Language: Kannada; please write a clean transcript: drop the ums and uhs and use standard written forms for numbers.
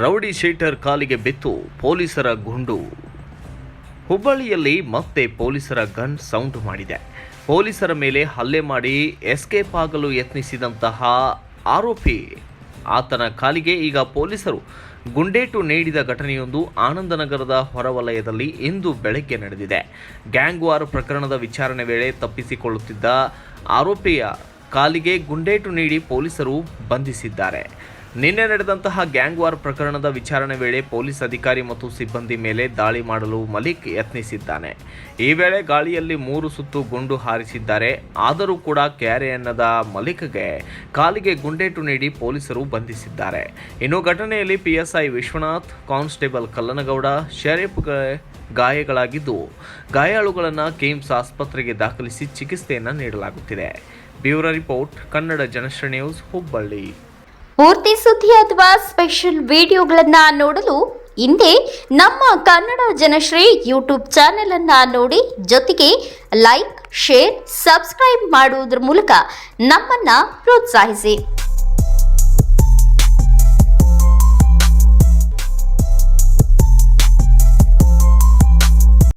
ರೌಡಿ ಶೀಟರ್ ಕಾಲಿಗೆ ಬಿತ್ತು ಪೊಲೀಸರ ಗುಂಡು. ಹುಬ್ಬಳ್ಳಿಯಲ್ಲಿ ಮತ್ತೆ ಪೊಲೀಸರ ಗನ್ ಸೌಂಡ್ ಮಾಡಿದೆ. ಪೊಲೀಸರ ಮೇಲೆ ಹಲ್ಲೆ ಮಾಡಿ ಎಸ್ಕೇಪ್ ಆಗಲು ಯತ್ನಿಸಿದಂತಹ ಆರೋಪಿ ಆತನ ಕಾಲಿಗೆ ಈಗ ಪೊಲೀಸರು ಗುಂಡೇಟು ನೀಡಿದ ಘಟನೆಯೊಂದು ಆನಂದನಗರದ ಹೊರವಲಯದಲ್ಲಿ ಇಂದು ಬೆಳಗ್ಗೆ ನಡೆದಿದೆ. ಗ್ಯಾಂಗ್ ವಾರ್ ಪ್ರಕರಣದ ವಿಚಾರಣೆ ವೇಳೆ ತಪ್ಪಿಸಿಕೊಳ್ಳುತ್ತಿದ್ದ ಆರೋಪಿಯ ಕಾಲಿಗೆ ಗುಂಡೇಟು ನೀಡಿ ಪೊಲೀಸರು ಬಂಧಿಸಿದ್ದಾರೆ. ನಿನ್ನೆ ನಡೆದಂತಹ ಗ್ಯಾಂಗ್ ವಾರ್ ಪ್ರಕರಣದ ವಿಚಾರಣೆ ವೇಳೆ ಪೊಲೀಸ್ ಅಧಿಕಾರಿ ಮತ್ತು ಸಿಬ್ಬಂದಿ ಮೇಲೆ ದಾಳಿ ಮಾಡಲು ಮಲಿಕ್ ಯತ್ನಿಸಿದ್ದಾನೆ. ಈ ವೇಳೆ ಗಾಳಿಯಲ್ಲಿ 3 ಸುತ್ತು ಗುಂಡು ಹಾರಿಸಿದ್ದಾರೆ. ಆದರೂ ಕೂಡ ಕ್ಯಾರೆ ಎನ್ನದ ಮಲಿಕ್ಗೆ ಕಾಲಿಗೆ ಗುಂಡೇಟು ನೀಡಿ ಪೊಲೀಸರು ಬಂಧಿಸಿದ್ದಾರೆ. ಇನ್ನು ಘಟನೆಯಲ್ಲಿ PSI ವಿಶ್ವನಾಥ್, ಕಾನ್ಸ್ಟೇಬಲ್ ಕಲ್ಲನಗೌಡ, ಶರೀಫ್ಗೆ ಗಾಯಗಳಾಗಿದ್ದು ಗಾಯಾಳುಗಳನ್ನು ಕಿಮ್ಸ್ ಆಸ್ಪತ್ರೆಗೆ ದಾಖಲಿಸಿ ಚಿಕಿತ್ಸೆಯನ್ನು ನೀಡಲಾಗುತ್ತಿದೆ. Bureau report, Kannada Janashri news, Hubballi. ಪೂರ್ತಿ ಸುದ್ದಿ ಅಥವಾ ಸ್ಪೆಷಲ್ ವಿಡಿಯೋಗಳನ್ನು ನೋಡಲು ಹಿಂದೆ ನಮ್ಮ ಕನ್ನಡ ಜನಶ್ರೀ ಯೂಟ್ಯೂಬ್ ಚಾನೆಲ್ ಅನ್ನು ನೋಡಿ, ಜೊತೆಗೆ ಲೈಕ್, ಶೇರ್, ಸಬ್ಸ್ಕ್ರೈಬ್ ಮಾಡುವುದರ ಮೂಲಕ ನಮ್ಮನ್ನು ಪ್ರೋತ್ಸಾಹಿಸಿ.